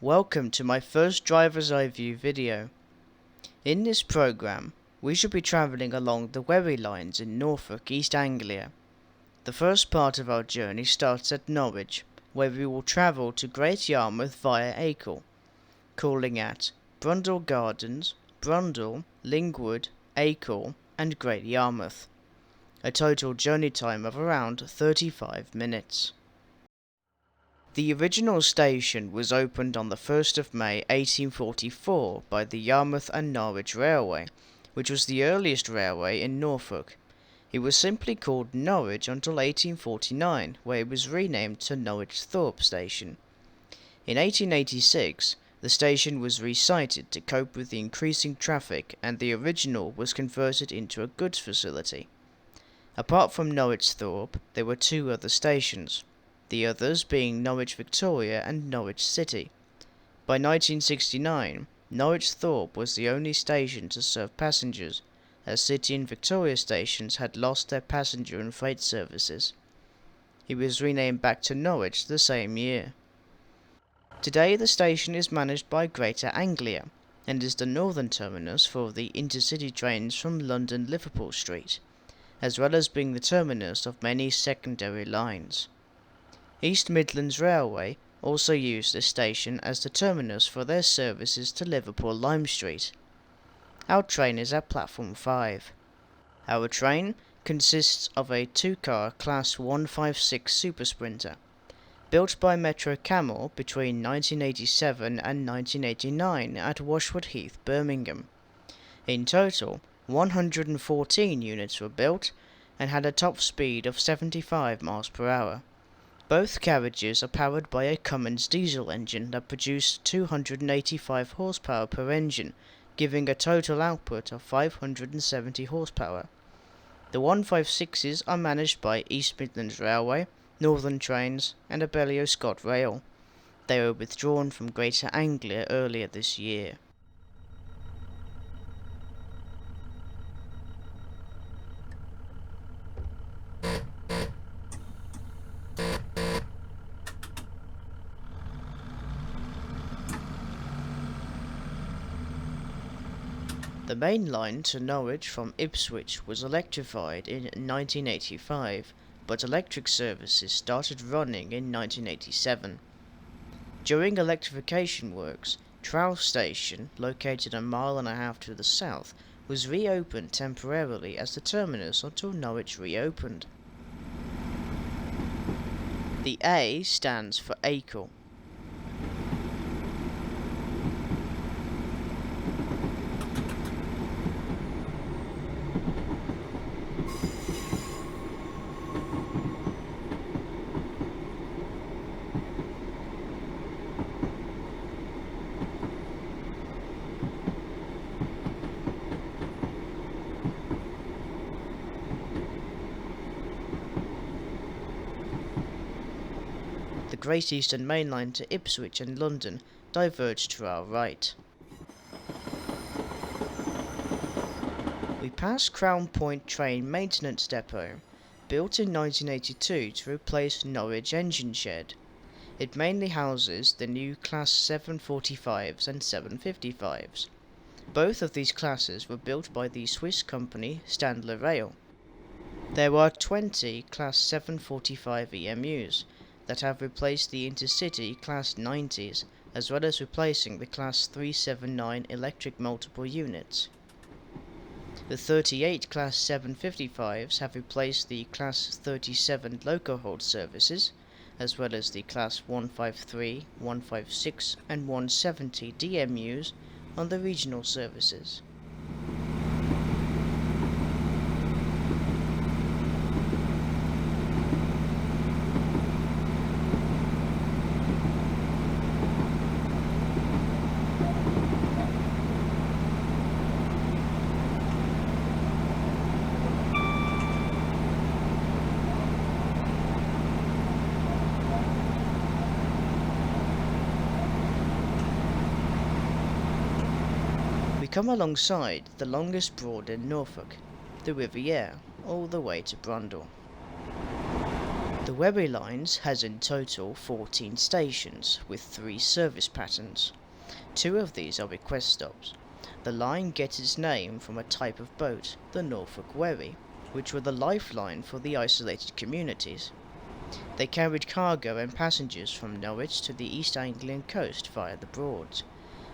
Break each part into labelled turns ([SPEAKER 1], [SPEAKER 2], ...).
[SPEAKER 1] Welcome to my first driver's eye view video. In this program, we shall be travelling along the Wherry Lines in Norfolk, East Anglia. The first part of our journey starts at Norwich, where we will travel to Great Yarmouth via Acle, calling at Brundall Gardens, Brundall, Lingwood, Acle and Great Yarmouth. A total journey time of around 35 minutes. The original station was opened on the 1st of May 1844 by the Yarmouth and Norwich Railway, which was the earliest railway in Norfolk. It was simply called Norwich until 1849, where it was renamed to Norwich Thorpe Station. In 1886, the station was resited to cope with the increasing traffic, and the original was converted into a goods facility. Apart from Norwich Thorpe, there were two other stations, the others being Norwich Victoria and Norwich City. By 1969, Norwich Thorpe was the only station to serve passengers, as City and Victoria stations had lost their passenger and freight services. It was renamed back to Norwich the same year. Today the station is managed by Greater Anglia, and is the northern terminus for the intercity trains from London Liverpool Street, as well as being the terminus of many secondary lines. East Midlands Railway also used this station as the terminus for their services to Liverpool Lime Street. Our train is at platform 5. Our train consists of a two-car Class 156 Super Sprinter, built by Metro Camel between 1987 and 1989 at Washwood Heath, Birmingham. In total, 114 units were built and had a top speed of 75 miles per hour. Both carriages are powered by a Cummins diesel engine that produced 285 horsepower per engine, giving a total output of 570 horsepower. The 156s are managed by East Midlands Railway, Northern Trains and Abellio Scott Rail. They were withdrawn from Greater Anglia earlier this year. The main line to Norwich from Ipswich was electrified in 1985, but electric services started running in 1987. During electrification works, Trough Station, located a mile and a half to the south, was reopened temporarily as the terminus until Norwich reopened. The A stands for Acle. The Great Eastern Main Line to Ipswich and London diverged to our right. We passed Crown Point Train Maintenance Depot, built in 1982 to replace Norwich Engine Shed. It mainly houses the new Class 745s and 755s. Both of these classes were built by the Swiss company Standler Rail. There are 20 Class 745 EMUs, that have replaced the intercity Class 90s, as well as replacing the Class 379 electric multiple units. The 38 Class 755s have replaced the Class 37 loco hold services, as well as the Class 153, 156 and 170 DMUs on the regional services. Come alongside the longest broad in Norfolk, the Riviera, all the way to Brundall. The Wherry Lines has in total 14 stations, with 3 service patterns. 2 of these are request stops. The line gets its name from a type of boat, the Norfolk Wherry, which were the lifeline for the isolated communities. They carried cargo and passengers from Norwich to the East Anglian coast via the Broads,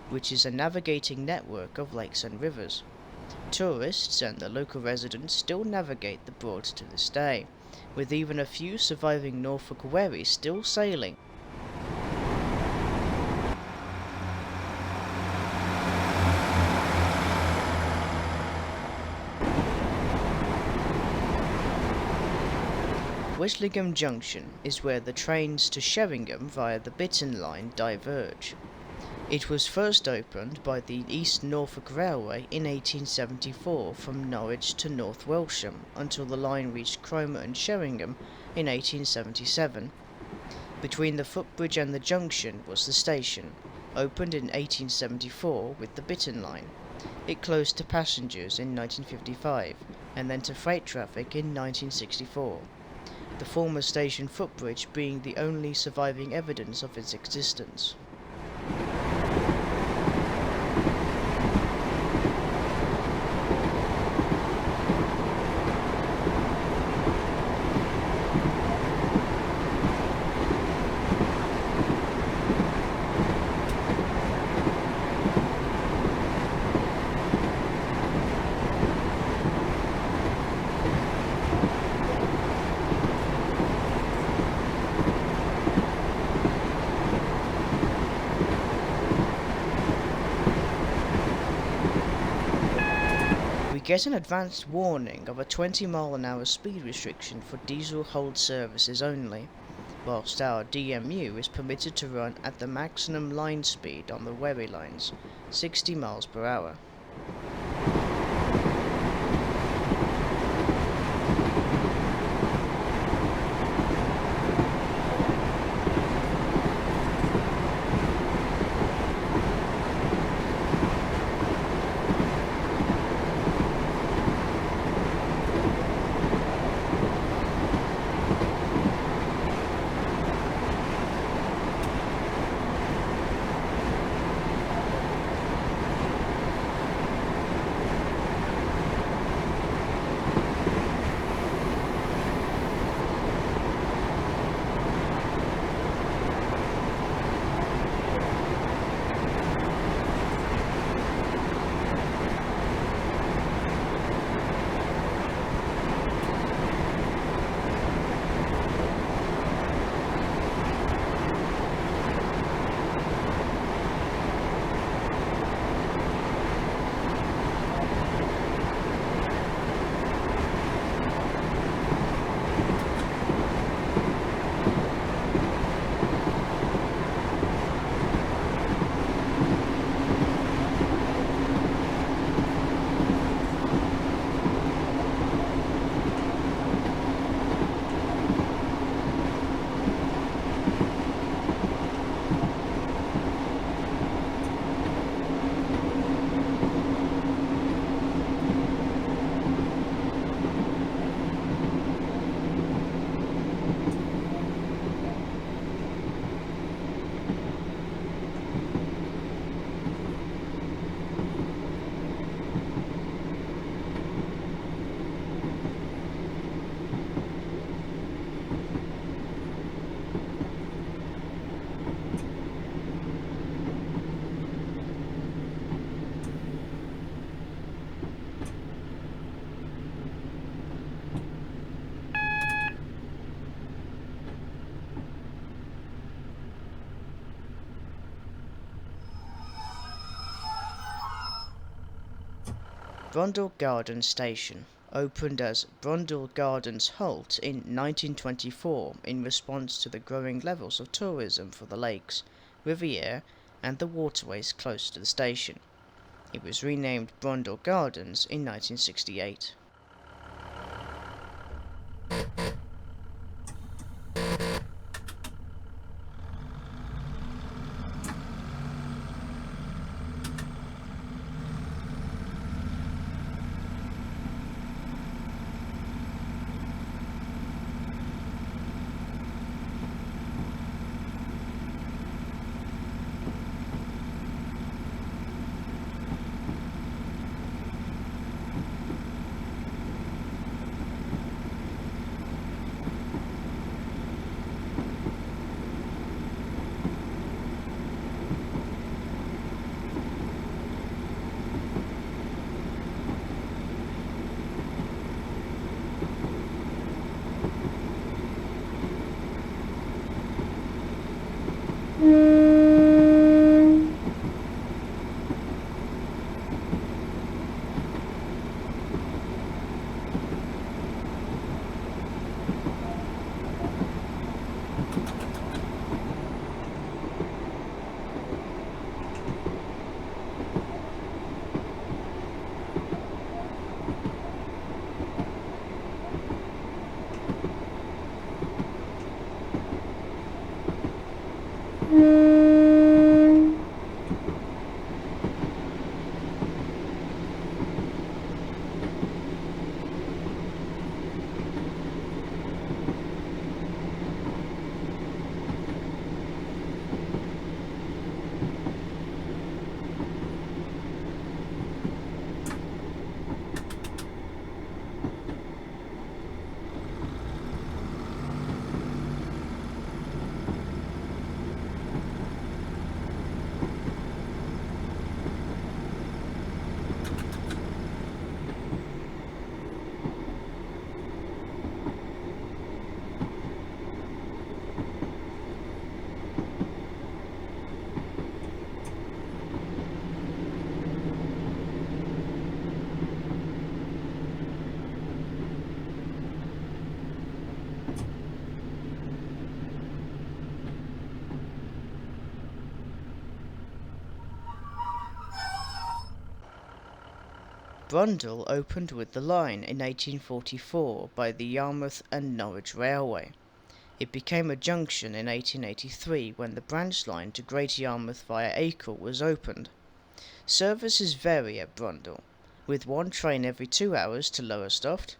[SPEAKER 1] which is a navigating network of lakes and rivers. Tourists and the local residents still navigate the Broads to this day, with even a few surviving Norfolk wherries still sailing. Westlingham Junction is where the trains to Sheringham via the Bitton Line diverge. It was first opened by the East Norfolk Railway in 1874 from Norwich to North Welsham until the line reached Cromer and Sheringham in 1877. Between the footbridge and the junction was the station, opened in 1874 with the Bitton Line. It closed to passengers in 1955 and then to freight traffic in 1964. The former station footbridge being the only surviving evidence of its existence. Get an advanced warning of a 20-mile-an-hour speed restriction for diesel hold services only, whilst our DMU is permitted to run at the maximum line speed on the Wherry Lines, 60 miles per hour. Brundall Gardens Station opened as Brundall Gardens Halt in 1924 in response to the growing levels of tourism for the lakes, Riviera, and the waterways close to the station. It was renamed Brundall Gardens in 1968. Brundall opened with the line in 1844 by the Yarmouth and Norwich Railway. It became a junction in 1883 when the branch line to Great Yarmouth via Acle was opened. Services vary at Brundall, with one train every 2 hours to Lowestoft,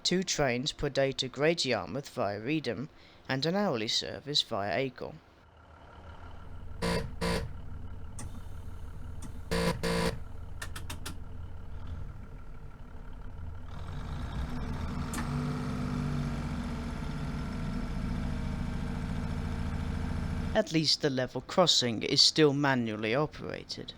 [SPEAKER 1] 2 trains per day to Great Yarmouth via Reedham, and an hourly service via Acle. At least the level crossing is still manually operated.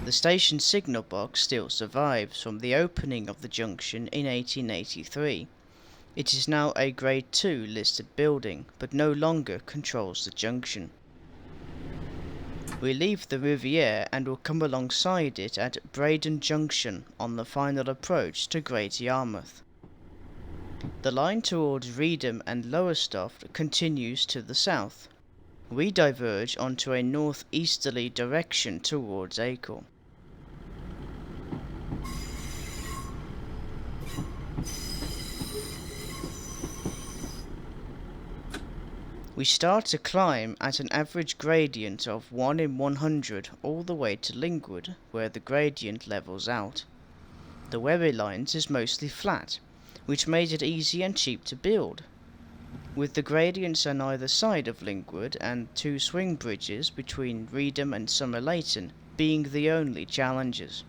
[SPEAKER 1] The station signal box still survives from the opening of the junction in 1883. It is now a Grade 2 listed building, but no longer controls the junction. We leave the Riviera and will come alongside it at Braden Junction on the final approach to Great Yarmouth. The line towards Reedham and Lowestoft continues to the south. We diverge onto a northeasterly direction towards Acle. We start to climb at an average gradient of 1 in 100 all the way to Lingwood, where the gradient levels out. The Wherry Lines is mostly flat, which made it easy and cheap to build, with the gradients on either side of Lingwood and 2 swing bridges between Reedham and Somerleyton being the only challenges.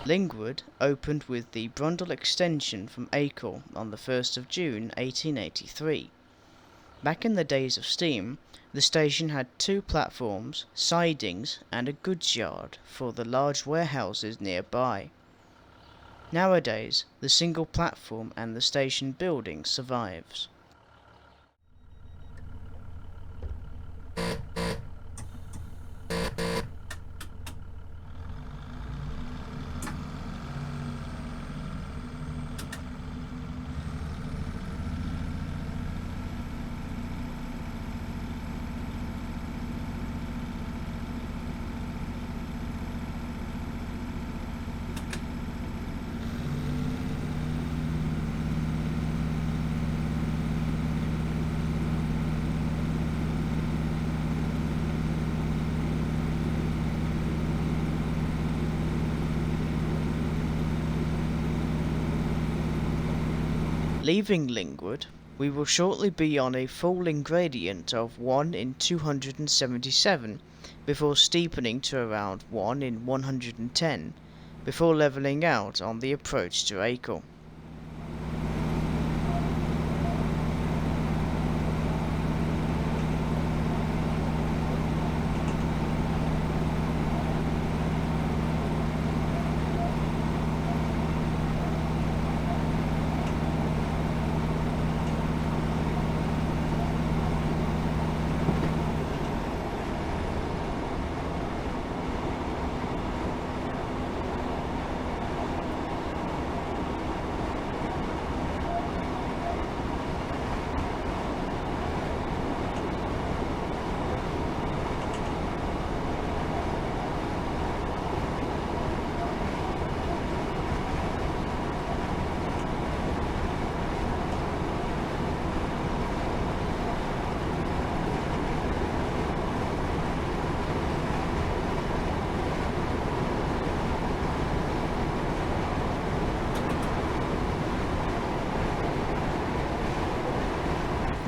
[SPEAKER 1] Lingwood opened with the Brundall extension from Acle on the 1st of June 1883. Back in the days of steam, the station had 2 platforms, sidings, and a goods yard for the large warehouses nearby. Nowadays, the single platform and the station building survives. Leaving Lingwood, we will shortly be on a falling gradient of 1 in 277 before steepening to around 1 in 110 before levelling out on the approach to Acle.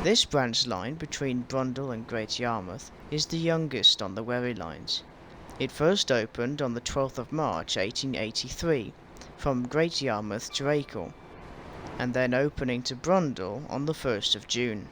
[SPEAKER 1] This branch line between Brundall and Great Yarmouth is the youngest on the Wherry Lines. It first opened on the 12th of March 1883 from Great Yarmouth to Acle, and then opening to Brundall on the 1st of June.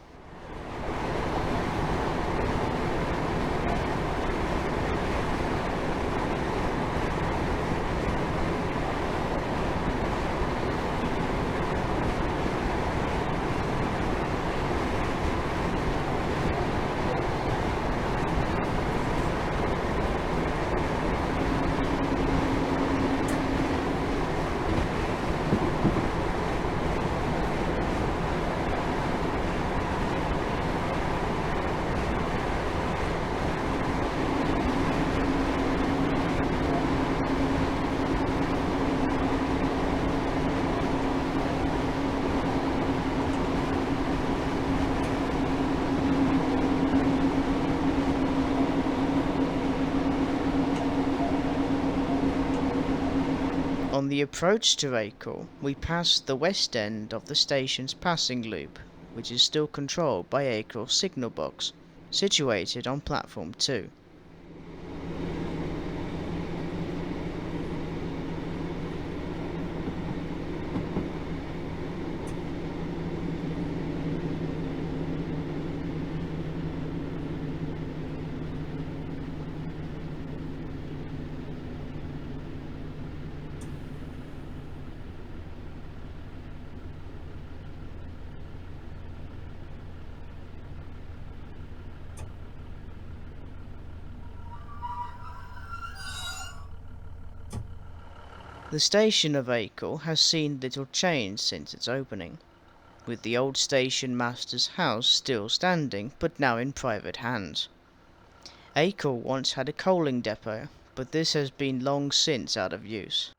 [SPEAKER 1] On the approach to Acle, we passed the west end of the station's passing loop, which is still controlled by Acle's signal box, situated on platform 2. The station of Acle has seen little change since its opening, with the old station master's house still standing, but now in private hands. Acle once had a coaling depot, but this has been long since out of use.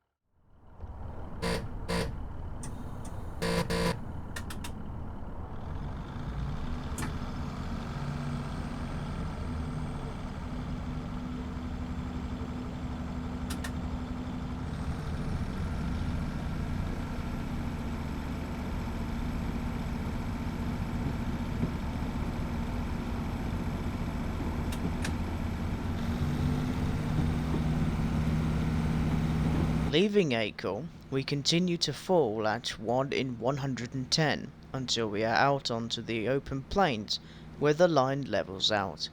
[SPEAKER 1] Leaving Acle, we continue to fall at 1 in 110 until we are out onto the open plains where the line levels out.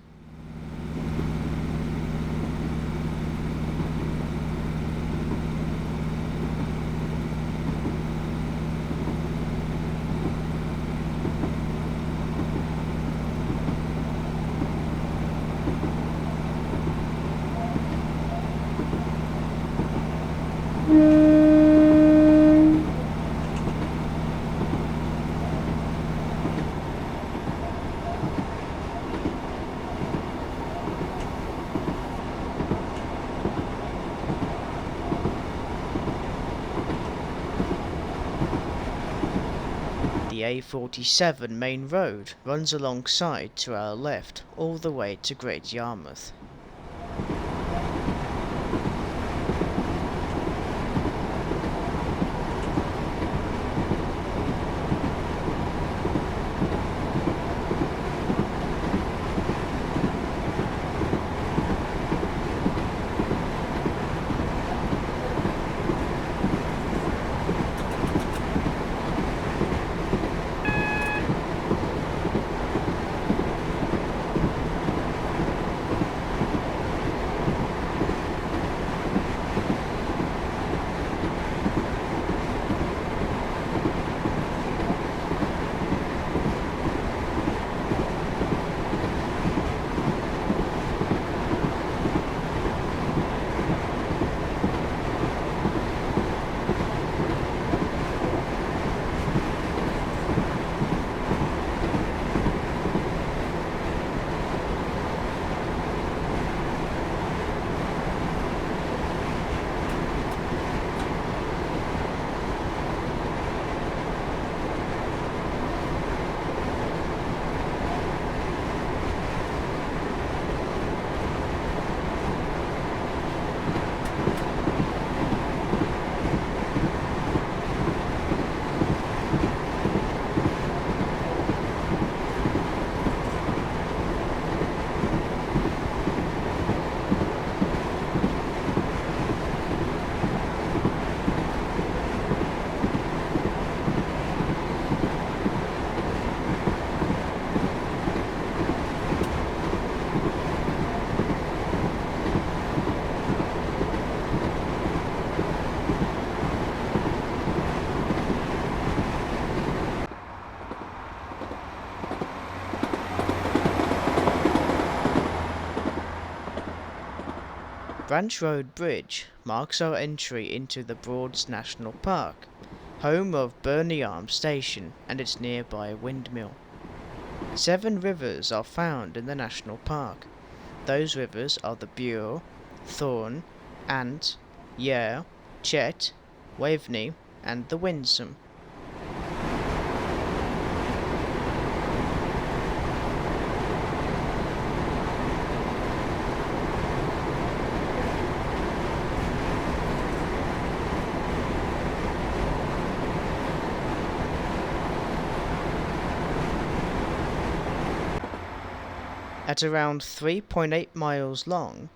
[SPEAKER 1] The A47 main road runs alongside to our left all the way to Great Yarmouth. Branch Road Bridge marks our entry into the Broads National Park, home of Burney Arms Station and its nearby windmill. 7 rivers are found in the national park. Those rivers are the Bure, Thorn, Ant, Yare, Chet, Waveney and the Winsome. At around 3.8 miles long,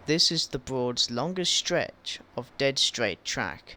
[SPEAKER 1] this is the Broad's longest stretch of dead straight track.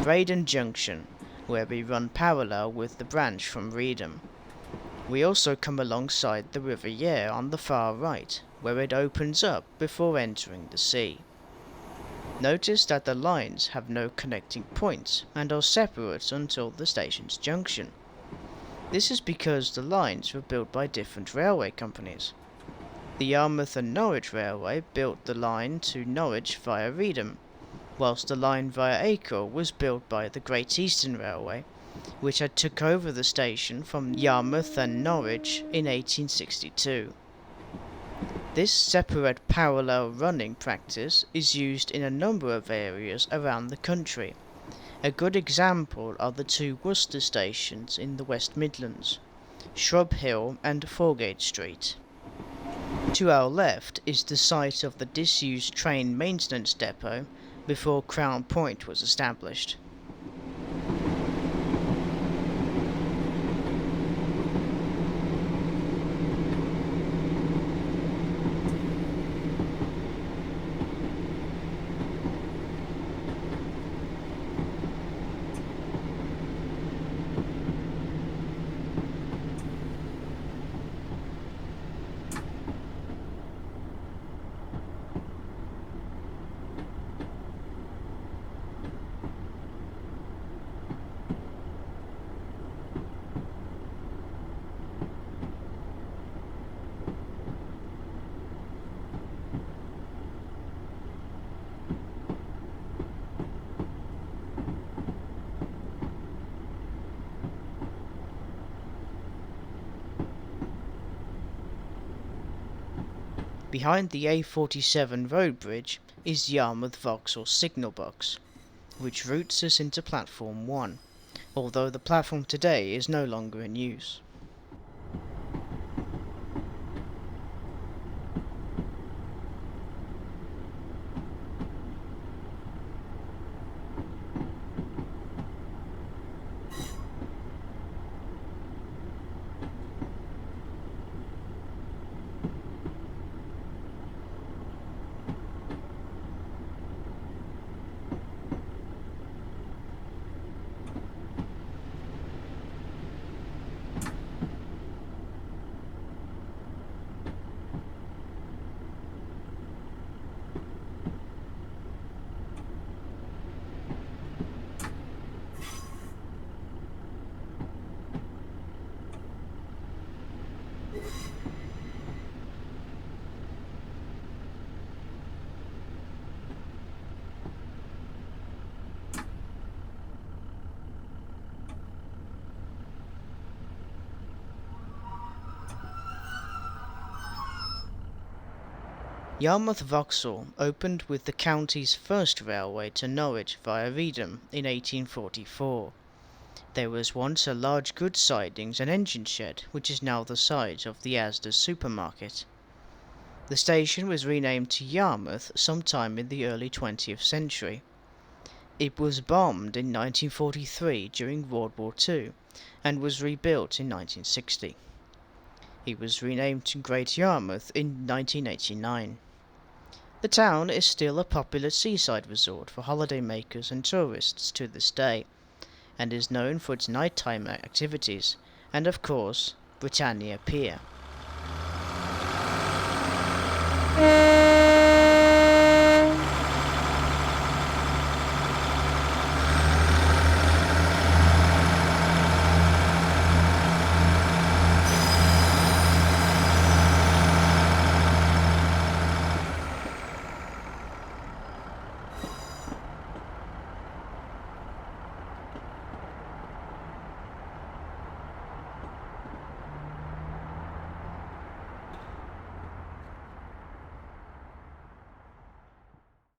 [SPEAKER 1] Braden Junction, where we run parallel with the branch from Reedham. We also come alongside the River Yare on the far right, where it opens up before entering the sea. Notice that the lines have no connecting points and are separate until the station's junction. This is because the lines were built by different railway companies. The Yarmouth and Norwich Railway built the line to Norwich via Reedham, whilst the line via Acle was built by the Great Eastern Railway, which had took over the station from Yarmouth and Norwich in 1862. This separate parallel running practice is used in a number of areas around the country. A good example are the two Worcester stations in the West Midlands, Shrub Hill and Foregate Street. To our left is the site of the disused train maintenance depot before Crown Point was established. Behind the A47 road bridge is Yarmouth Vauxhall signal box, which routes us into Platform 1, although the platform today is no longer in use. Yarmouth Vauxhall opened with the county's first railway to Norwich via Reedham in 1844. There was once a large goods sidings and engine shed, which is now the site of the Asda's supermarket. The station was renamed to Yarmouth sometime in the early 20th century. It was bombed in 1943 during World War II and was rebuilt in 1960. It was renamed to Great Yarmouth in 1989. The town is still a popular seaside resort for holidaymakers and tourists to this day, and is known for its nighttime activities, and of course, Britannia Pier.